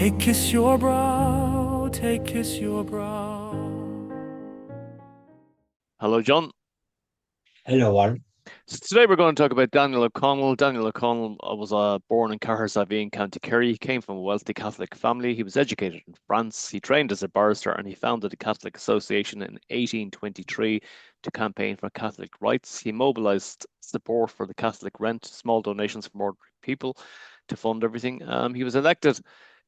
Take kiss your brow, take kiss your brow. Hello, John. Hello, Warren. So today we're going to talk about Daniel O'Connell. Daniel O'Connell was born in Cahersiveen, County Kerry. He came from a wealthy Catholic family. He was educated in France. He trained as a barrister and he founded the Catholic Association in 1823 to campaign for Catholic rights. He mobilised support for the Catholic rent, small donations from ordinary people to fund everything. He was elected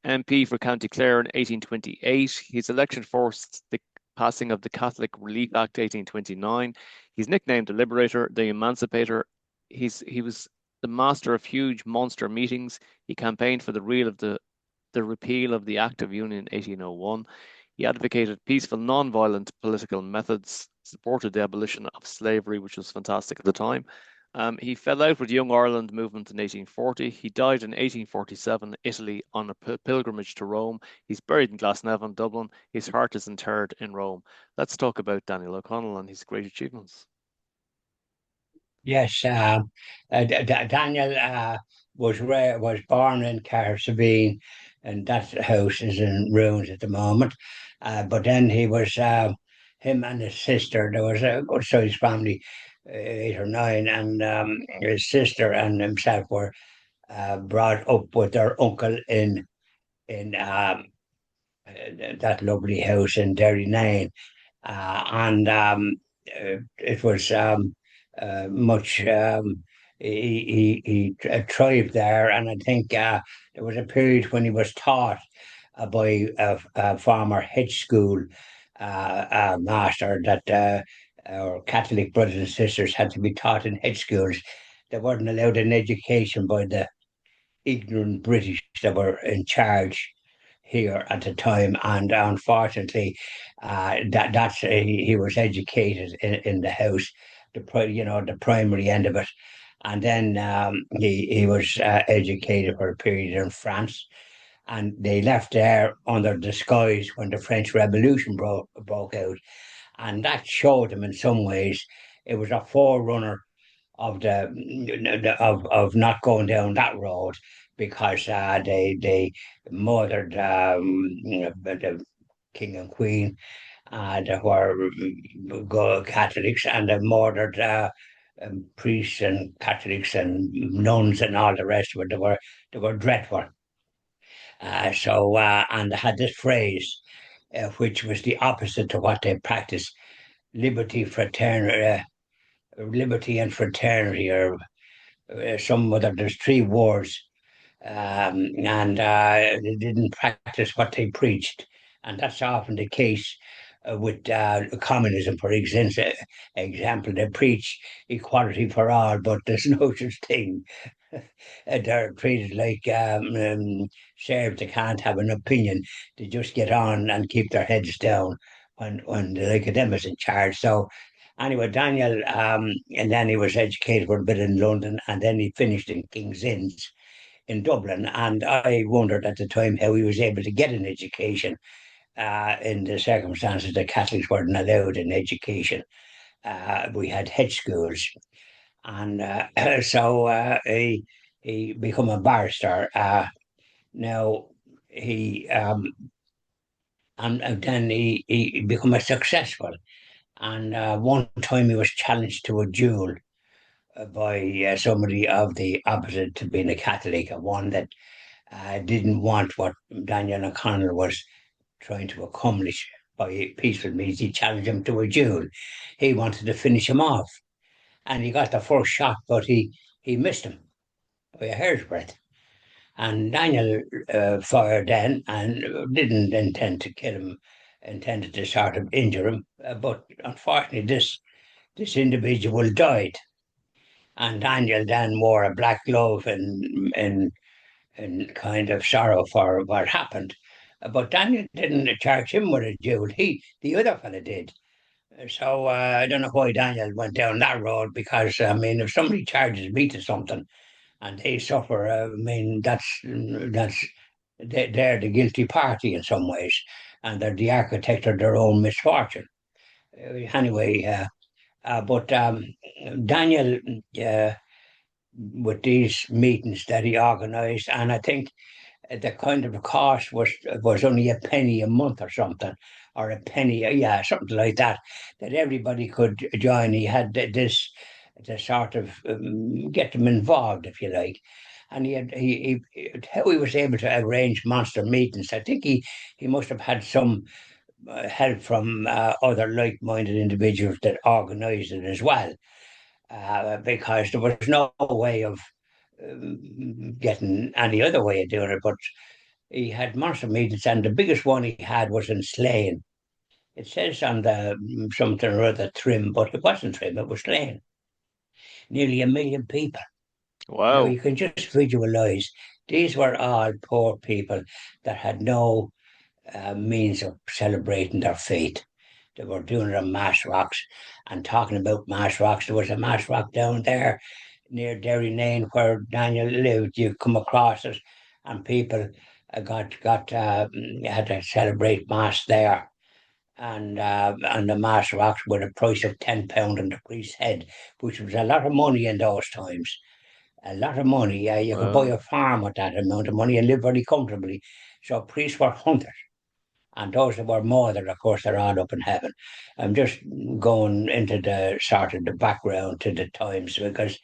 MP for County Clare in 1828. His election forced the passing of the Catholic Relief Act 1829. He's nicknamed the Liberator, the Emancipator. He was the master of huge monster meetings. He campaigned for the repeal of the Act of Union in 1801. He advocated peaceful, non-violent political methods, supported the abolition of slavery, which was fantastic at the time. He fell out with Young Ireland movement in 1840. He died in 1847, Italy, on a pilgrimage to Rome. He's buried in Glasnevin, Dublin. His heart is interred in Rome. Let's talk about Daniel O'Connell and his great achievements. Yes, Daniel was born in Cahersiveen, and that house is in ruins at the moment. But then him and his sister. There was a good sized family, 8 or 9, and his sister and himself were brought up with their uncle in that lovely house in Derrynane, and it was much. He thrived there, and I think there was a period when he was taught by a former hedge school master that our Catholic brothers and sisters had to be taught in hedge schools. They weren't allowed an education by the ignorant British that were in charge here at the time, and unfortunately, he was educated in the house, the primary end of it, and then he was educated for a period in France, and they left there under disguise when the French Revolution broke out, and that showed him in some ways it was a forerunner of of not going down that road because they murdered the king and queen that were Catholics, and they murdered priests and Catholics and nuns and all the rest of it. They were dreadful. And they had this phrase, which was the opposite to what they practiced: liberty, fraternity, liberty and fraternity, or some other. There's 3 words, and they didn't practice what they preached, and that's often the case with communism. For example, they preach equality for all, but there's no such thing. They're treated like serfs. They can't have an opinion. They just get on and keep their heads down when the academics in charge. So anyway, Daniel, and then he was educated for a bit in London, and then he finished in King's Inns in Dublin. And I wondered at the time how he was able to get an education in the circumstances that Catholics weren't allowed in education. We had hedge schools, and he become a barrister. Now he and then he become a successful. And one time he was challenged to a duel by somebody of the opposite to being a Catholic, and one that didn't want what Daniel O'Connell was trying to accomplish by peaceful means. He challenged him to a duel. He wanted to finish him off, and he got the first shot, but he missed him by a hair's breadth. And Daniel fired then and didn't intend to kill him, intended to sort of injure him. But unfortunately, this individual died. And Daniel then wore a black glove in kind of sorrow for what happened. But Daniel didn't charge him with a duel. The other fella did. So I don't know why Daniel went down that road because I mean, if somebody charges me to something and they suffer, I mean, they're the guilty party in some ways, and they're the architect of their own misfortune. Anyway, but Daniel, with these meetings that he organised, and I think the kind of cost was only a penny a month or something, or a penny, yeah, something like that, that everybody could join. He had this to sort of get them involved, if you like. And how he was able to arrange monster meetings. I think he must have had some help from other like-minded individuals that organised it as well, because there was no way of getting any other way of doing it. But he had monster meetings, and the biggest one he had was in Slane. It says on the something or other Trim, but it wasn't Trim, it was Slane. Nearly 1 million people. Now Wow. you can just visualize these were all poor people that had no means of celebrating their faith. They were doing it on mass rocks and talking about mass rocks. There was a mass rock down there near Derrynane where Daniel lived. You come across it, and people had to celebrate mass there. And the mass rocks with a price of £10 on the priest's head, which was a lot of money in those times. A lot of money. You could buy Wow. a farm with that amount of money and live very comfortably. So priests were hunters. And those that were more than, of course, they're all up in heaven. I'm just going into the sort of the background to the times because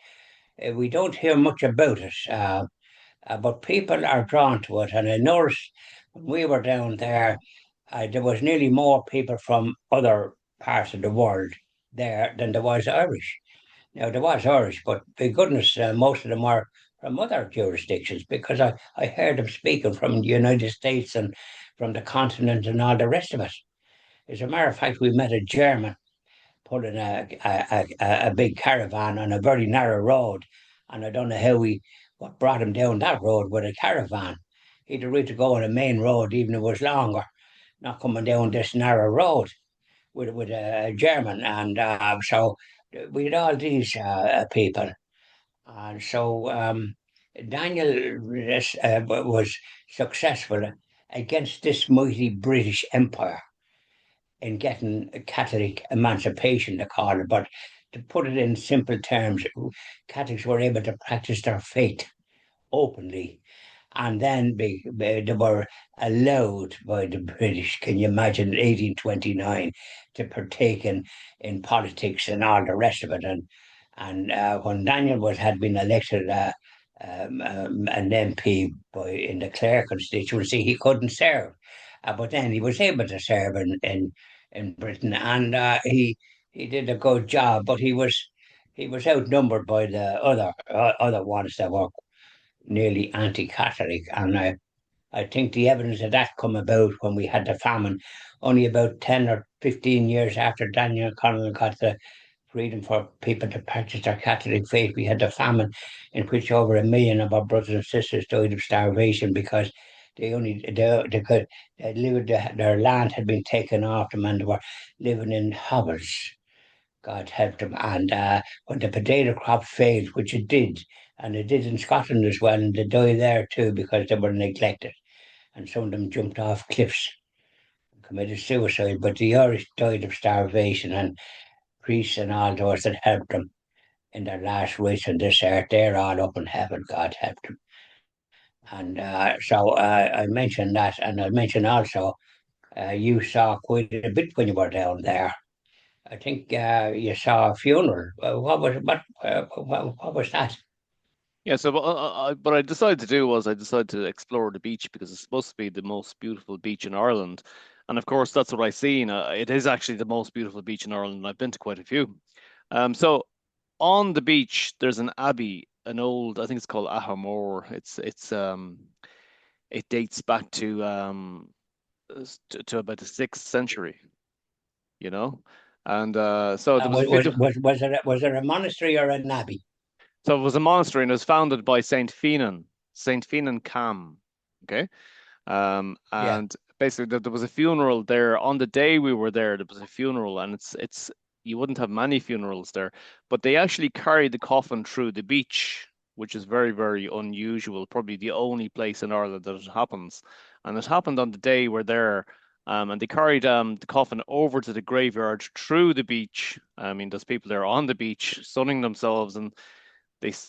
we don't hear much about it. But people are drawn to it. And I noticed when we were down there, there was nearly more people from other parts of the world there than there was Irish. Now, there was Irish, but by goodness, most of them were from other jurisdictions because I heard them speaking from the United States and from the continent and all the rest of it. As a matter of fact, we met a German pulling a big caravan on a very narrow road. And I don't know what brought him down that road with a caravan. He'd a right to go on a main road, even if it was longer, not coming down this narrow road with a German. And so we had all these people. And so Daniel was successful against this mighty British Empire in getting Catholic emancipation, they call it. But to put it in simple terms, Catholics were able to practice their faith openly. And then they were allowed by the British, can you imagine, in 1829, to partake in politics and all the rest of it. And when Daniel had been elected an MP in the Clare constituency, he couldn't serve. But then he was able to serve in Britain, and he did a good job. But he was outnumbered by the other ones that were nearly anti-Catholic, and I think the evidence of that come about when we had the famine, only about 10 or 15 years after Daniel Connell got the freedom for people to practice their Catholic faith. We had the famine in which over 1 million of our brothers and sisters died of starvation because they could they lived their land had been taken off them and they were living in hovels. God help them. And when the potato crop failed, which it did, and it did in Scotland as well, and they died there too because they were neglected. And some of them jumped off cliffs and committed suicide. But the Irish died of starvation, and priests and all those that helped them in their last rites on this earth, they're all up in heaven. God help them. And so I mentioned that, and I mentioned also you saw quite a bit when you were down there. I think you saw a funeral. What was that? Yeah, so what I decided to do was I decided to explore the beach because it's supposed to be the most beautiful beach in Ireland. And of course, that's what I seen. It is actually the most beautiful beach in Ireland. And I've been to quite a few. So on the beach, there's an abbey, an old, I think it's called Ahamore. It dates back to about the 6th century, you know. And so there was a beautiful. Was there a monastery or an abbey? So it was a monastery and it was founded by Saint Finan Cam. Okay. Yeah. And basically there was a funeral there on the day we were there. There was a funeral, and it's you wouldn't have many funerals there, but they actually carried the coffin through the beach, which is very, very unusual. Probably the only place in Ireland that it happens, and it happened on the day we're there. And they carried the coffin over to the graveyard through the beach. I mean, there's people there on the beach sunning themselves, and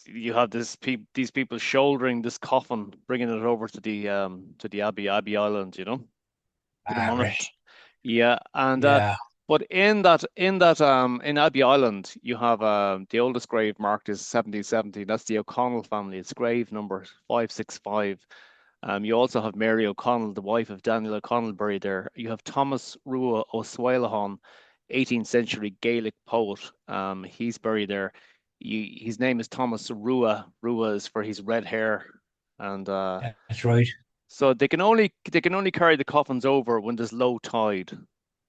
you have these people shouldering this coffin, bringing it over to the Abbey Island, to the Marvelous. monument. Yeah, and Yeah, but in Abbey Island, you have the oldest grave marked is 1770. That's the O'Connell family. It's grave number 565. You also have Mary O'Connell, the wife of Daniel O'Connell, buried there. You have Thomas Rua O'Swalahan, 18th century Gaelic poet. He's buried there. His name is Thomas Rua. Rua is for his red hair, and that's right. so they can only carry the coffins over when there's low tide,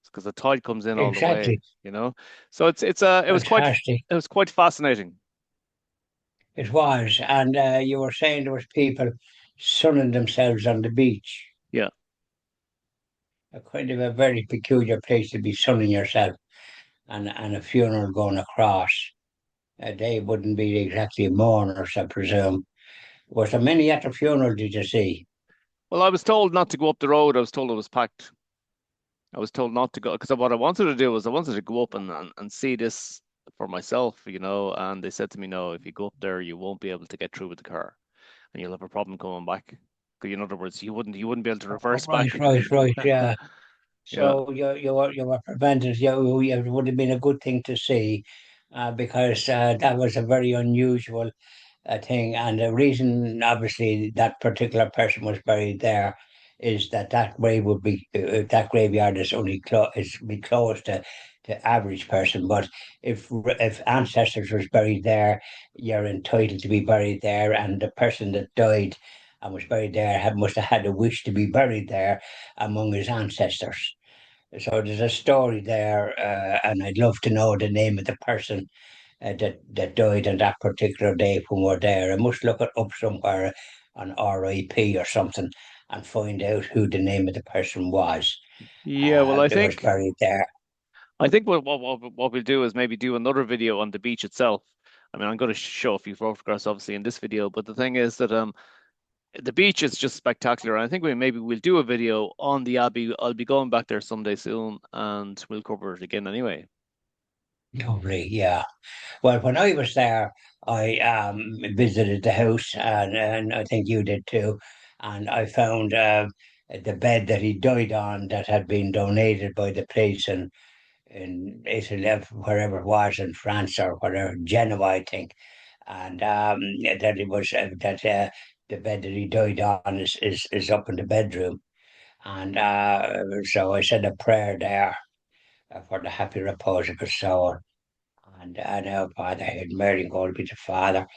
because the tide comes in all the way, Exactly. you know. So Fantastic. it was quite fascinating. It was. And you were saying there was people sunning themselves on the beach. Yeah. A kind of a very peculiar place to be sunning yourself and a funeral going across. They wouldn't be exactly mourners, I presume. Was there many at the funeral, did you see? Well, I was told not to go up the road. I was told it was packed. I was told not to go because what I wanted to do was I wanted to go up and see this for myself, And they said to me, no, if you go up there, you won't be able to get through with the car, and you'll have a problem coming back. In other words, you wouldn't be able to Oh, reverse right, back. right, yeah. Yeah. So you were prevented. It would have been a good thing to see, because that was a very unusual thing. And the reason, obviously, that particular person was buried there is that grave would be that graveyard is only is be closed to average person. But if ancestors was buried there, you're entitled to be buried there, and the person that died and was buried there must have had a wish to be buried there among his ancestors. So there's a story there, and I'd love to know the name of the person that died on that particular day when we're there. I must look it up somewhere on RIP or something and find out who the name of the person was Yeah, well, that was buried there. I think what we'll do is maybe do another video on the beach itself. I mean, I'm going to show a few photographs, obviously, in this video, but the thing is that the beach is just spectacular. And I think we'll do a video on the Abbey. I'll be going back there someday soon, and we'll cover it again anyway. Lovely, yeah. Well, when I was there, I visited the house, and I think you did too. And I found the bed that he died on that had been donated by the police in Italy, wherever it was, in France or whatever, Genoa, I think. And that it was that the bed that he died on is up in the bedroom. And so I said a prayer there for the happy repose of his soul. And now Father had Mary, God be the Father.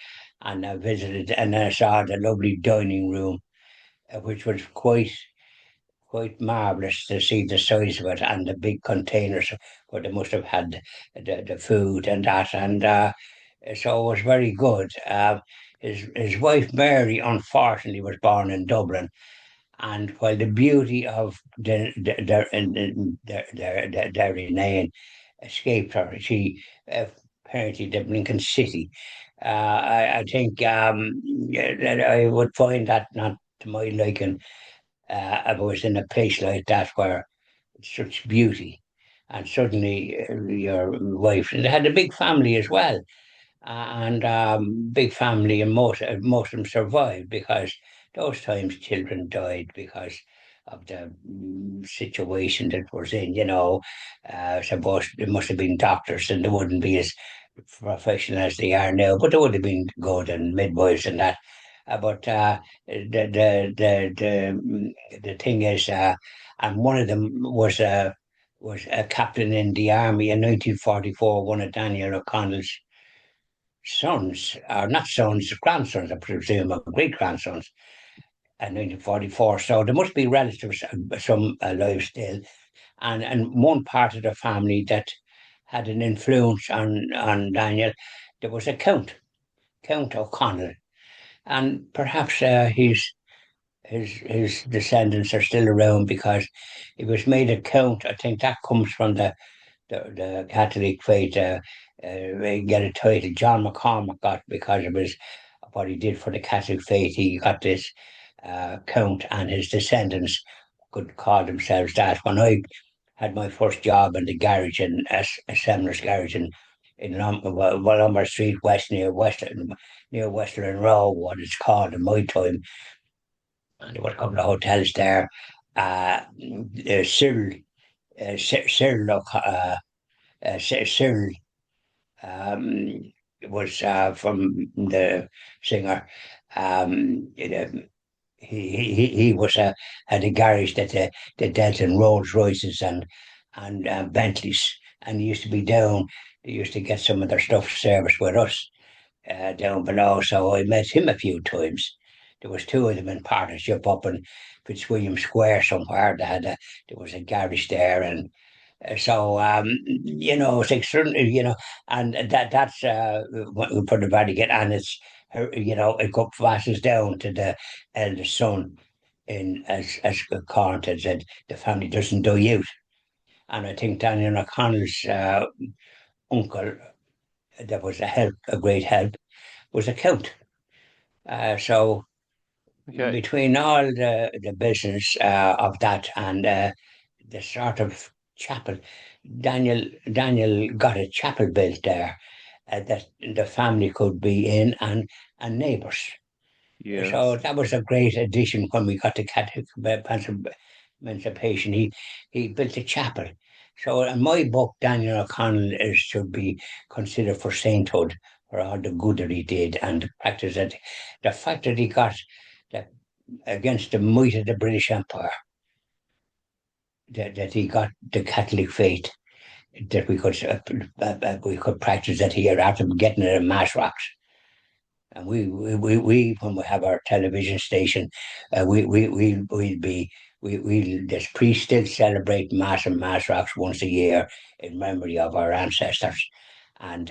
And I visited and I saw the lovely dining room, which was quite marvelous to see the size of it and the big containers where they must have had the food and that. And so it was very good. His wife Mary, unfortunately, was born in Dublin, and while the beauty of the Derrynane escaped her, she apparently lived in Lincoln City. I think that I would find that not to my liking. I was in a place like that where it's such beauty, and suddenly your wife, and they had a big family as well, and big family, and most of them survived because those times children died because of the situation that was in. I suppose there must have been doctors, and they wouldn't be as professional as they are now, but they would have been good and midwives and that. But the thing is, and one of them was a captain in the army in 1944. One of Daniel O'Connell's sons, or not sons, grandsons, I presume, or great grandsons, in 1944. So there must be relatives, some alive still, and one part of the family that had an influence on Daniel. There was a Count O'Connell, and perhaps his descendants are still around because he was made a count. I think that comes from the Catholic faith. Get a title. John McCormack got because of his what he did for the Catholic faith. He got this count, and his descendants could call themselves that. When I had my first job in the garage in Assembler's garage in in Lombard Street West near Western Row, what it's called in my time. And there were a couple of hotels there. Cyril, Cyril, Cyril um, was from the singer. You know, he was had a garage that dealt in Rolls Royces and Bentleys, and he used to be down. They used to get some of their stuff serviced with us down below. So I met him a few times. There was two of them in partnership up in Fitzwilliam Square somewhere. There was a garage there, and it's like certainly, and that's what we put the Vatican, and it's it passes down to the eldest son in as Carlton said, the family doesn't die out. And I think Daniel O'Connell's uncle, that was a great help, was a count. So Okay. between all the business of that and the sort of chapel, Daniel got a chapel built there that the family could be in and neighbours. So Yes. that was a great addition when we got to Catholic Emancipation. He built a chapel. So in my book, Daniel O'Connell should be considered for sainthood for all the good that he did and the fact that he got that against the might of the British Empire, that he got the Catholic faith, that we could practice that here after getting it in mass rocks. And we when we have our television station, we'll be we this priest still celebrate mass and mass rocks once a year in memory of our ancestors, and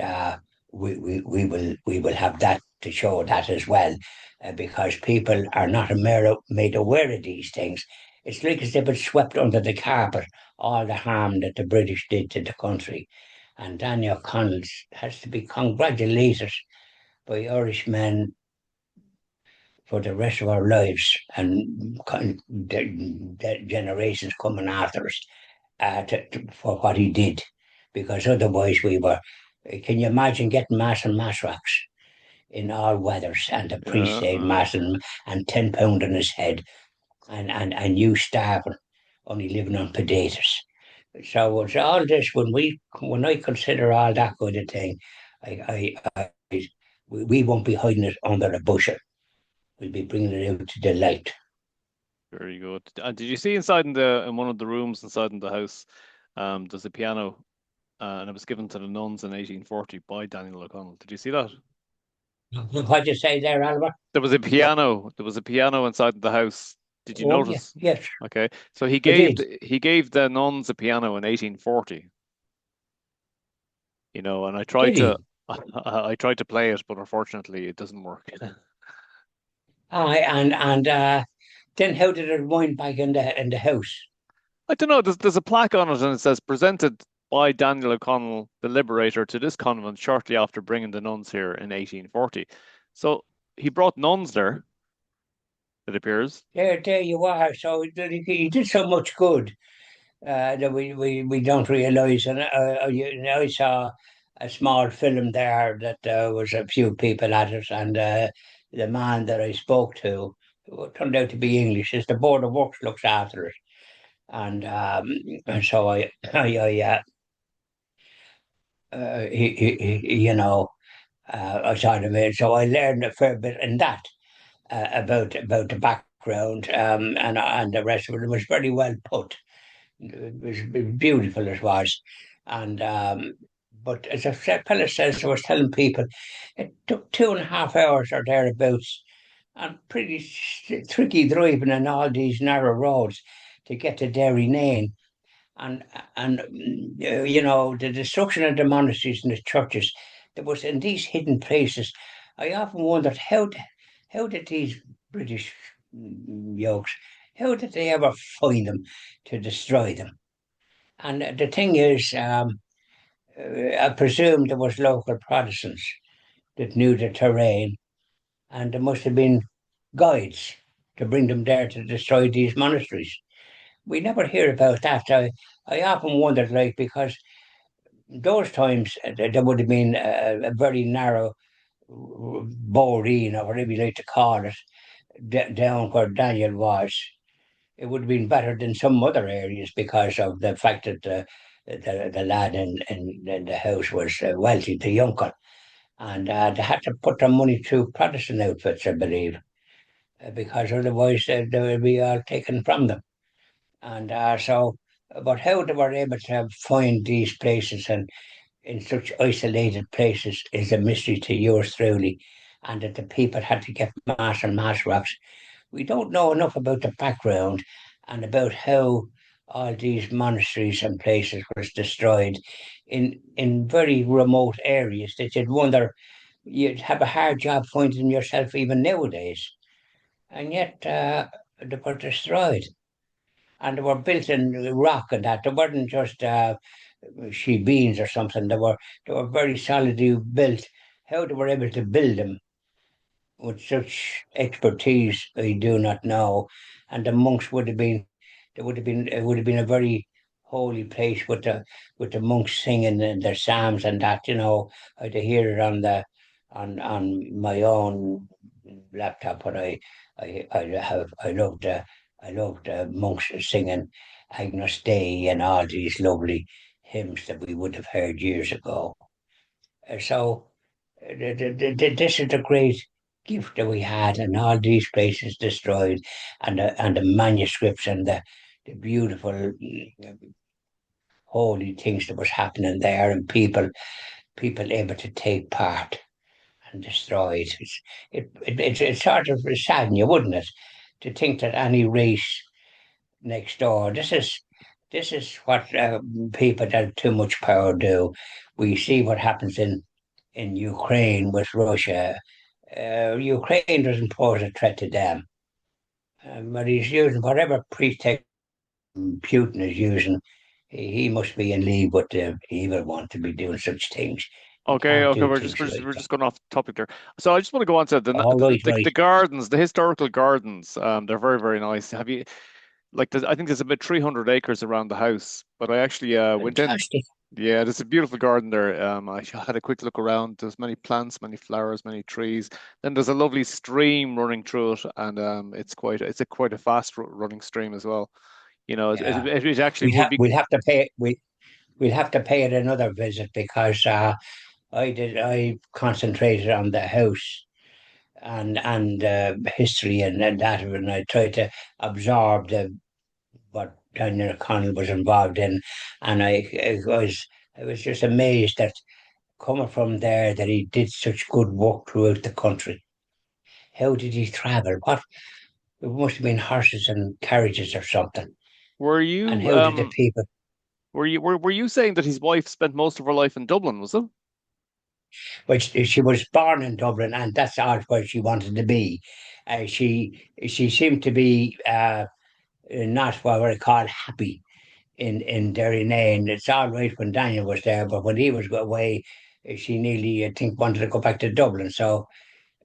we will have that to show that as well, because people are not made aware of these things. It's like as if it's swept under the carpet all the harm that the British did to the country, and Daniel Connell has to be congratulated by Irishmen for the rest of our lives and the generations coming after us for what he did. Because otherwise we were, can you imagine getting mass and mass rocks in all weathers and the priest Yeah. saying mass and £10 on his head and you starving, only living on potatoes. So it's all this when I consider all that kind of thing, we won't be hiding it under a bushel. We'll be bringing it out to the light. Very good. And did you see inside in one of the rooms inside in the house, there's a piano, and it was given to the nuns in 1840 by Daniel O'Connell. Did you see that? What'd you say there, Albert? There was a piano. There was a piano inside the house. Did you Oh, yeah, notice? yes, Okay. So he I gave did. he gave the nuns a piano in 1840, and I tried Did to he? I tried to play it, but unfortunately it doesn't work. Aye, and then how did it wind back in the house? I don't know. There's a plaque on it, and it says presented by Daniel O'Connell, the Liberator, to this convent shortly after bringing the nuns here in 1840. So he brought nuns there, it appears. There you are. So he did so much good that we don't realise. And I saw a small film there that was a few people at it, and the man that I spoke to, who turned out to be English, is the Board of Works looks after it. And so I sort of so I learned a fair bit in that about the background, and the rest of it. It was very well put. It was beautiful it was, and but as a fellow says, I was telling people it took 2.5 hours or thereabouts, and pretty tricky driving in all these narrow roads to get to Derrynane and the destruction of the monasteries and the churches that was in these hidden places. I often wondered how did these British yokes how did they ever find them to destroy them? And the thing is, I presume there was local Protestants that knew the terrain, and there must have been guides to bring them there to destroy these monasteries. We never hear about that. I often wondered, like, because those times there would have been a very narrow boreen, or whatever you like to call it, down where Daniel was. It would have been better than some other areas because of the fact that the lad in the house was wealthy, the uncle, and they had to put their money through Protestant outfits, I believe, because otherwise they would be all taken from them. And but how they were able to find these places and in such isolated places is a mystery to yours truly, and that the people had to get mass and mass rocks. We don't know enough about the background and about how all these monasteries and places was destroyed in very remote areas that you'd wonder, you'd have a hard job finding yourself even nowadays. And yet they were destroyed. And they were built in rock and that. They weren't just she beans or something. They were very solidly built. How they were able to build them with such expertise, I do not know. And the monks would have been, it would have been a very holy place with the monks singing and their psalms and that. I'd hear it on my own laptop when I loved monks singing Agnus Dei and all these lovely hymns that we would have heard years ago. So this is the great gift that we had, and all these places destroyed, and the manuscripts and the beautiful holy things that was happening there, and people able to take part and destroy it. It's sort of saddening you, wouldn't it, to think that any race next door. This is what people that have too much power do. We see what happens in Ukraine with Russia. Ukraine doesn't pose a threat to them, but he's using whatever pretext Putin is using. He must be in league with the evil one to be doing such things. He Okay, can't okay, do we're just things we're just like we're that. just going off topic there. So I just want to go on to All right, the right. gardens, the historical gardens. They're very, very nice. Have you I think there's about 300 acres around the house, but I actually went in. Fantastic. Yeah, there's a beautiful garden there. Had a quick look around. There's many plants, many flowers, many trees. Then there's a lovely stream running through it, and it's a quite a fast running stream as well. Yeah. It actually We would have be. we'll have to pay we'll have to pay it another visit because I concentrated on the house and history and that, and I tried to absorb what Daniel Connell was involved in, and I was just amazed that coming from there that he did such good work throughout the country. How did he travel? What it must have been horses and carriages or something. Were And you how did the people? were you saying that his wife spent most of her life in Dublin, was it? Which she was born in Dublin, and that's all where she wanted to be. She seemed to be not what I call happy in Derrynane. It's all right when Daniel was there, but when he was away, she nearly, I think, wanted to go back to Dublin. So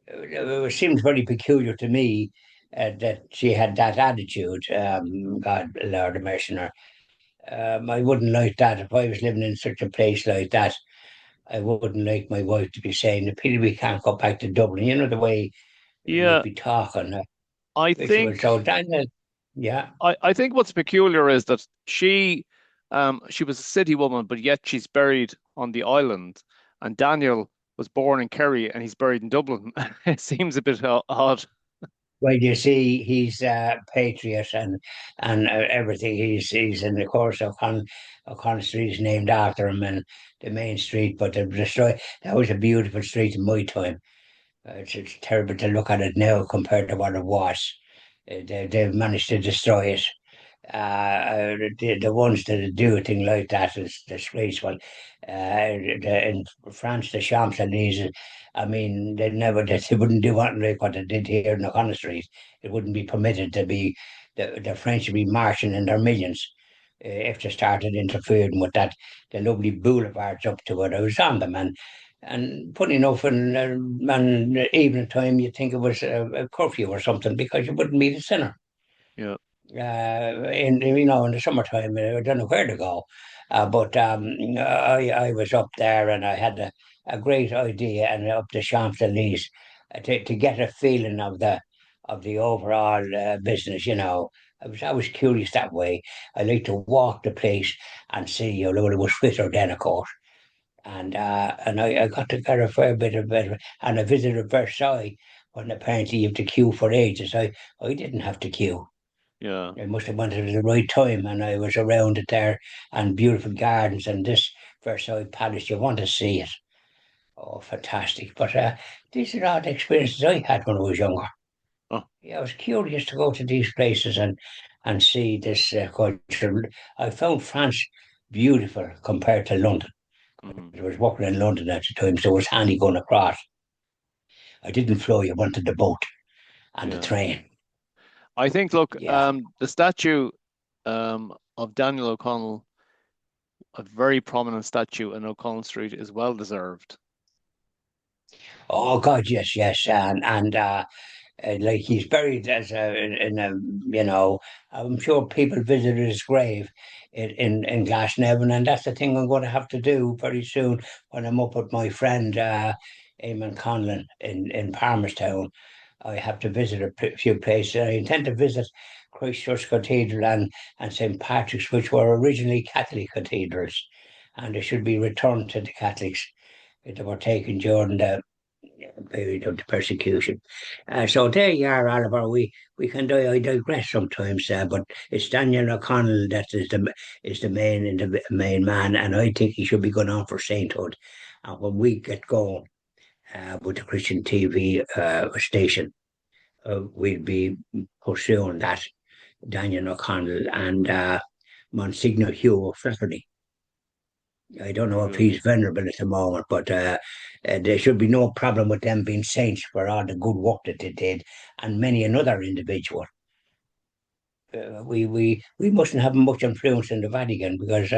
it seems very peculiar to me that she had that attitude. God, Lord have mercy on her. I wouldn't like that if I was living in such a place like that. I wouldn't like my wife to be saying, "The pity we can't go back to Dublin." You know the way we'd Yeah, be talking, I which was so think Daniel. Yeah, I think what's peculiar is that she was a city woman, but yet she's buried on the island, and Daniel was born in Kerry and he's buried in Dublin. It seems a bit odd. well, you see, he's patriot and everything. He's in the course of O'Connell Street is named after him, and the main street. But that was a beautiful street in my time. It's terrible to look at it now compared to what it was. They've managed to destroy it. The ones that do a thing like that is disgraceful. In France, the Champs Elysees, I mean, they wouldn't do anything like what they did here in O'Connell Street. It wouldn't be permitted to be, the French would be marching in their millions if they started interfering with that. The lovely boulevards up to it, I was on them, and funny enough, and evening time, you'd think it was a curfew or something because you wouldn't meet a sinner. Yeah. in the summertime. I don't know where to go, but I was up there and I had a great idea and up the Champs Elysees to get a feeling of the overall business. I was curious that way. I like to walk the place and see. It was fitter then, of course. And I got to get a fair bit of it. And I visited Versailles when apparently you have to queue for ages. I didn't have to queue. Yeah. I must have went at the right time, and I was around it there, and beautiful gardens, and this Versailles Palace. You want to see it? Oh, fantastic! But these are all the experiences I had when I was younger. Oh. Yeah, I was curious to go to these places and see this culture. I found France beautiful compared to London. Hmm. I was working in London at the time, so it was handy going across. I didn't fly; I went to the boat and the Yeah. train. I think, look, Yeah. the statue of Daniel O'Connell, a very prominent statue in O'Connell Street, is well deserved. Oh God, yes, yes, and like he's buried as in a you know I'm sure people visited his grave in Glasnevin, and that's the thing I'm going to have to do very soon when I'm up with my friend Eamon Conlon in Palmerstown. I have to visit few places. I intend to visit Christchurch Cathedral and St Patrick's, which were originally Catholic cathedrals, and they should be returned to the Catholics. They were taken during the period of the persecution. So there you are, Oliver. We can I digress sometimes, but it's Daniel O'Connell that is the main main man, and I think he should be going on for sainthood. And when we get going with the Christian TV station, we'll be pursuing that Daniel O'Connell and Monsignor Hugh O'Flaherty. I don't know Very if good. he's venerable at the moment, but there should be no problem with them being saints for all the good work that they did, and many another individual. We mustn't have much influence in the Vatican because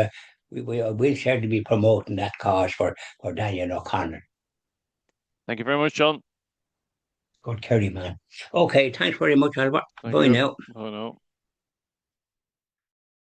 we'll certainly be promoting that cause for Daniel O'Connor. Thank you very much, John. Good Kerry, man. Okay, thanks very much, Albert. Thank Bye you. now. Oh no.